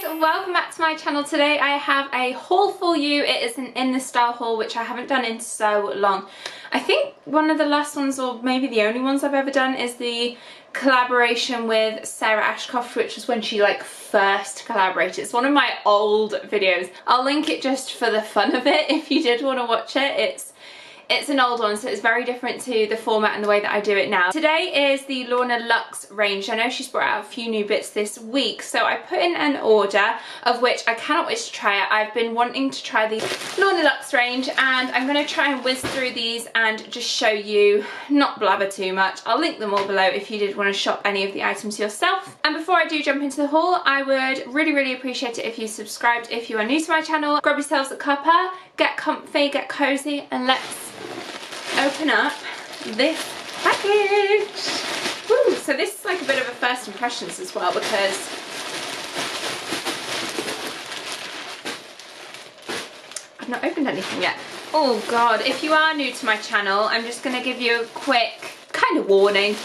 guys, welcome back to my channel. Today I have a haul for you. It is an in the style haul, which I haven't done in so long. I think one of the last ones, or maybe the only ones I've ever done, is the collaboration with Sarah Ashcroft, which was when she like first collaborated. It's one of my old videos. I'll link it just for the fun of it if you did want to watch it. It's an old one, so it's very different to the format and the way that I do it now. Today is the Lorna Luxe range. I know she's brought out a few new bits this week, so I put in an order, of which I cannot wait to try it. I've been wanting to try the Lorna Luxe range, and I'm going to try and whiz through these and just show you, not blabber too much. I'll link them all below if you did want to shop any of the items yourself. And before I do jump into the haul, I would really appreciate it if you subscribed if you are new to my channel. Grab yourselves a cuppa, get comfy, get cozy, and let's open up this package. Woo. So this is like a bit of a first impressions as well, because I've not opened anything yet. Oh god, if you are new to my channel, I'm just going to give you a quick kind of warning,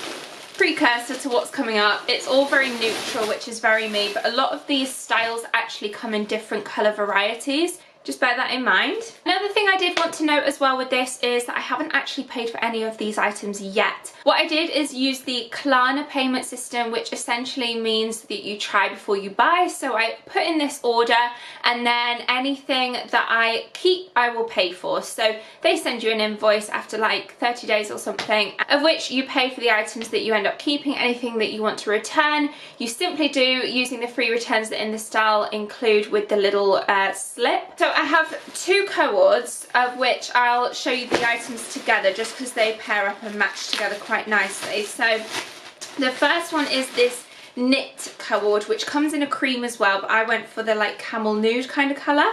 precursor to what's coming up. It's all very neutral, which is very me, but a lot of these styles actually come in different colour varieties. Just bear that in mind. Another thing I did want to note as well with this is that I haven't actually paid for any of these items yet. What I did is use the Klarna payment system, which essentially means that you try before you buy. So I put in this order, and then anything that I keep, I will pay for. So they send you an invoice after like 30 days or something, of which you pay for the items that you end up keeping. Anything that you want to return, you simply do using the free returns that In the Style include with the little slip. So I have two cords, of which I'll show you the items together just because they pair up and match together quite nicely. So the first one is this knit cord, which comes in a cream as well, but I went for the like camel nude kind of colour.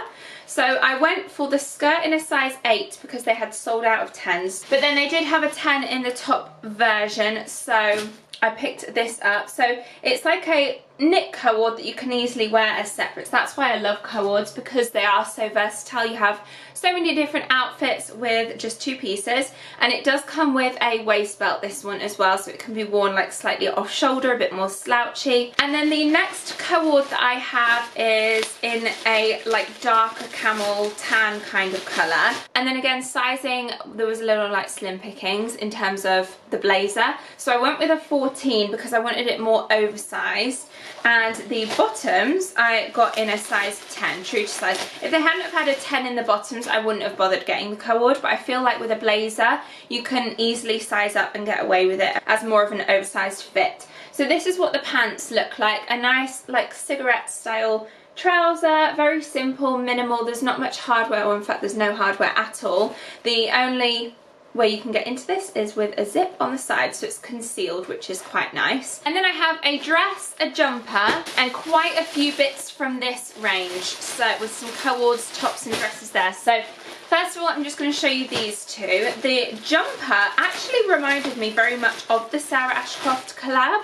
So I went for the skirt in a size 8 because they had sold out of 10s, but then they did have a 10 in the top version, so I picked this up. So it's like a knit cord that you can easily wear as separates. That's why I love cords, because they are so versatile. You have so many different outfits with just two pieces, and it does come with a waist belt, this one as well, so it can be worn like slightly off shoulder, a bit more slouchy. And then the next cord that I have is in a like darker camel tan kind of colour, and then again sizing, there was a little like slim pickings in terms of the blazer, so I went with a 14 because I wanted it more oversized. And the bottoms I got in a size 10, true to size. If they hadn't have had a 10 in the bottoms, I wouldn't have bothered getting the cord, but I feel like with a blazer you can easily size up and get away with it as more of an oversized fit. So this is what the pants look like, a nice like cigarette style trouser, very simple, minimal. There's not much hardware, or in fact there's no hardware at all. The only way you can get into this is with a zip on the side, so it's concealed, which is quite nice. And then I have a dress, a jumper, and quite a few bits from this range, so with some cords, tops and dresses there. So first of all, I'm just going to show you these two. The jumper actually reminded me very much of the Sarah Ashcroft collab,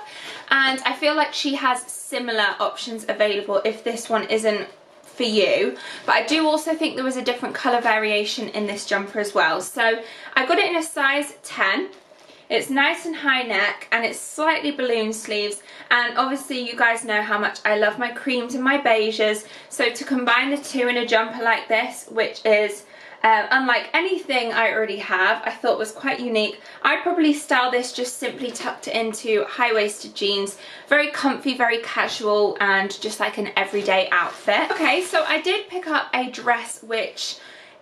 and I feel like she has similar options available if this one isn't for you, but I do also think there was a different colour variation in this jumper as well. So I got it in a size 10. It's nice and high neck, and it's slightly balloon sleeves, and obviously you guys know how much I love my creams and my beiges, so to combine the two in a jumper like this, which is unlike anything I already have, I thought was quite unique. I'd probably style this just simply tucked it into high-waisted jeans. Very comfy, very casual, and just like an everyday outfit. Okay, so I did pick up a dress which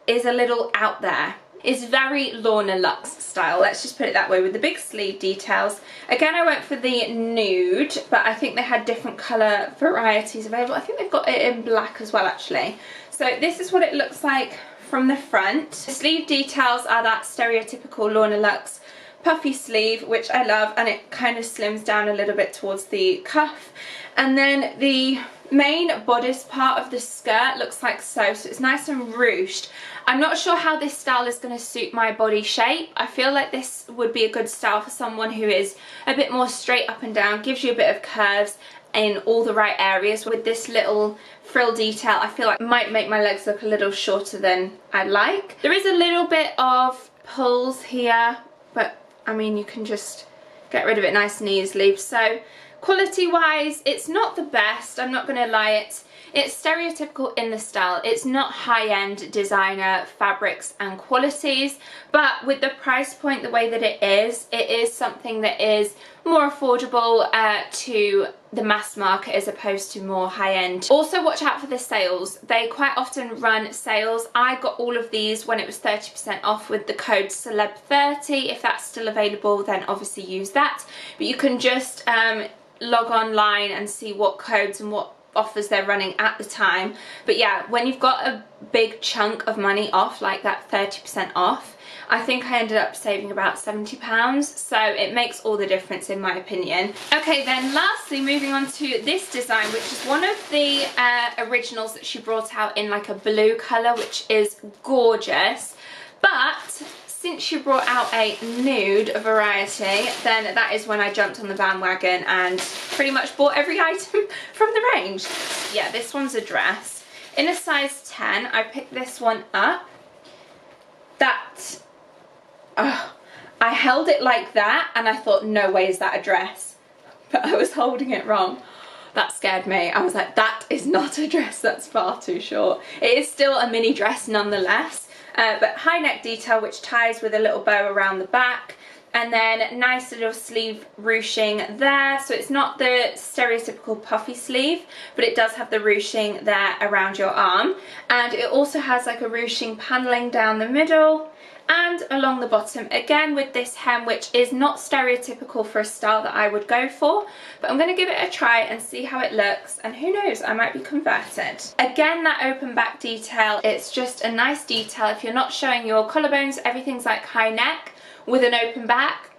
is a little out there. It's very Lorna Luxe style, let's just put it that way, with the big sleeve details. Again, I went for the nude, but I think they had different colour varieties available. I think they've got it in black as well, actually. So this is what it looks like from the front. The sleeve details are that stereotypical Lorna Luxe puffy sleeve, which I love, and it kind of slims down a little bit towards the cuff. And then the main bodice part of the skirt looks like so it's nice and ruched. I'm not sure how this style is going to suit my body shape. I feel like this would be a good style for someone who is a bit more straight up and down, gives you a bit of curves in all the right areas. With this little frill detail, I feel like it might make my legs look a little shorter than I'd like. There is a little bit of pulls here, but I mean you can just get rid of it nice and easily. So quality wise, it's not the best, I'm not going to lie. It's stereotypical in the style. It's not high-end designer fabrics and qualities, but with the price point the way that it is something that is more affordable to the mass market as opposed to more high-end. Also watch out for the sales. They quite often run sales. I got all of these when it was 30% off with the code celeb30. If that's still available, then obviously use that, but you can just log online and see what codes and what offers they're running at the time. But yeah, when you've got a big chunk of money off, like that 30% off, I think I ended up saving about £70, so it makes all the difference in my opinion. Okay, then lastly, moving on to this design, which is one of the originals that she brought out in like a blue colour, which is gorgeous. But since she brought out a nude variety, then that is when I jumped on the bandwagon and pretty much bought every item from the range. Yeah, this one's a dress. In a size 10, I picked this one up. I held it like that and I thought, no way is that a dress. But I was holding it wrong. That scared me. I was like, that is not a dress, that's far too short. It is still a mini dress nonetheless. But high neck detail, which ties with a little bow around the back, and then nice little sleeve ruching there. So it's not the stereotypical puffy sleeve, but it does have the ruching there around your arm, and it also has like a ruching paneling down the middle and along the bottom, again with this hem, which is not stereotypical for a style that I would go for, but I'm going to give it a try and see how it looks, and who knows, I might be converted. Again, that open back detail, it's just a nice detail. If you're not showing your collarbones, everything's like high neck with an open back,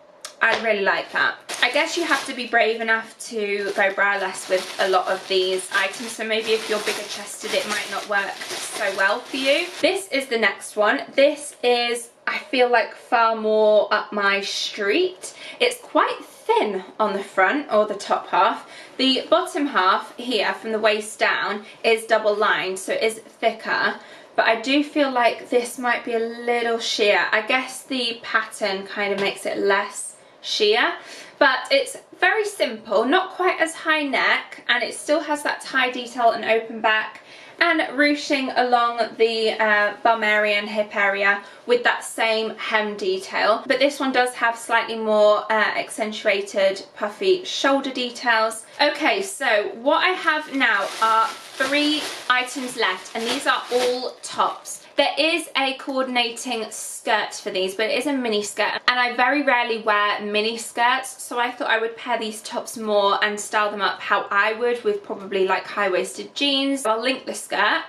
I really like that. I guess you have to be brave enough to go braless with a lot of these items, so maybe if you're bigger chested it might not work so well for you. This is the next one. This is, I feel like, far more up my street. It's quite thin on the front, or the top half. The bottom half here from the waist down is double lined, so it is thicker. But I do feel like this might be a little sheer. I guess the pattern kind of makes it less sheer, but it's very simple, not quite as high neck, and it still has that tie detail and open back and ruching along the bum area and hip area with that same hem detail. But this one does have slightly more accentuated puffy shoulder details. Okay, so what I have now are 3 items left, and these are all tops. There is a coordinating skirt for these, but it is a mini skirt, and I very rarely wear mini skirts, so I thought I would pair these tops more and style them up how I would, with probably like high-waisted jeans. I'll link the skirt,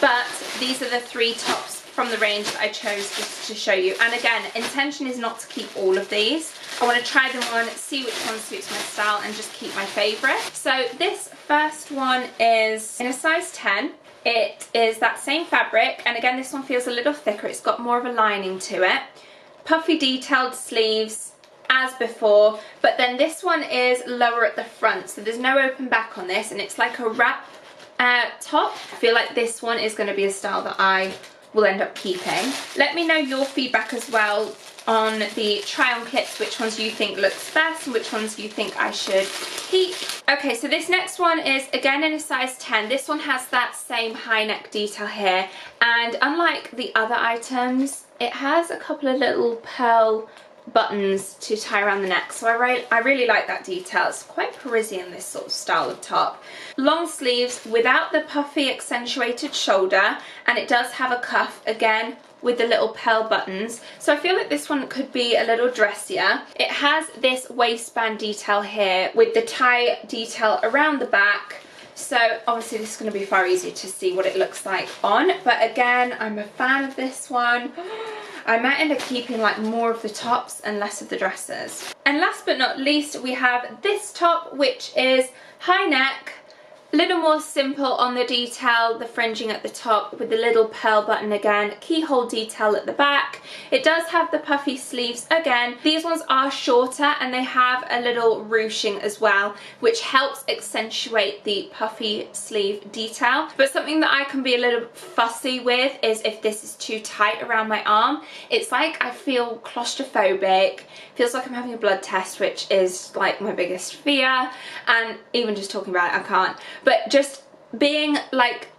but these are the 3 tops from the range that I chose just to show you. And again, intention is not to keep all of these. I want to try them on, see which one suits my style, and just keep my favourite. So this first one is in a size 10. It is that same fabric, and again this one feels a little thicker. It's got more of a lining to it. Puffy detailed sleeves as before, but then this one is lower at the front, so there's no open back on this, and it's like a wrap top. I feel like this one is going to be a style that I will end up keeping. Let me know your feedback as well on the try on clips, which ones you think looks best and which ones you think I should keep. Okay, so this next one is again in a size 10. This one has that same high neck detail here, and unlike the other items, it has a couple of little pearl buttons to tie around the neck, so I really like that detail. It's quite Parisian, this sort of style of top. Long sleeves without the puffy accentuated shoulder, and it does have a cuff again with the little pearl buttons, so I feel like this one could be a little dressier. It has this waistband detail here with the tie detail around the back, so obviously this is going to be far easier to see what it looks like on, but again, I'm a fan of this one. I might end up keeping like more of the tops and less of the dresses. And last but not least, we have this top, which is high neck, a little more simple on the detail, the fringing at the top with the little pearl button again, keyhole detail at the back. It does have the puffy sleeves again. These ones are shorter and they have a little ruching as well, which helps accentuate the puffy sleeve detail. But something that I can be a little fussy with is if this is too tight around my arm. It's like I feel claustrophobic, feels like I'm having a blood test, which is like my biggest fear, and even just talking about it I can't. But just being like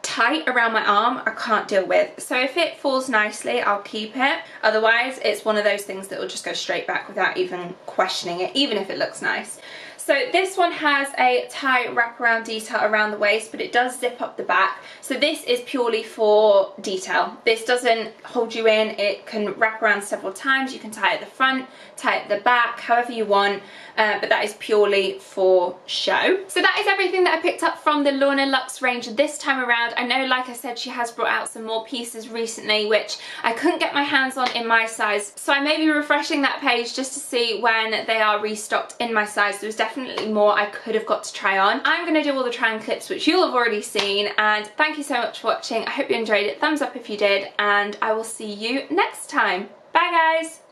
tight around my arm I can't deal with. So if it falls nicely, I'll keep it. Otherwise, it's one of those things that will just go straight back without even questioning it, even if it looks nice. So this one has a tie wraparound detail around the waist, but it does zip up the back. So this is purely for detail. This doesn't hold you in. It can wrap around several times. You can tie at the front, tie at the back, however you want. But that is purely for show. So that is everything that I picked up from the Lorna Luxe range this time around. I know, like I said, she has brought out some more pieces recently, which I couldn't get my hands on in my size. So I may be refreshing that page just to see when they are restocked in my size. There was definitely more I could have got to try on. I'm going to do all the try on clips, which you'll have already seen. And thank you so much for watching. I hope you enjoyed it. Thumbs up if you did. And I will see you next time. Bye, guys.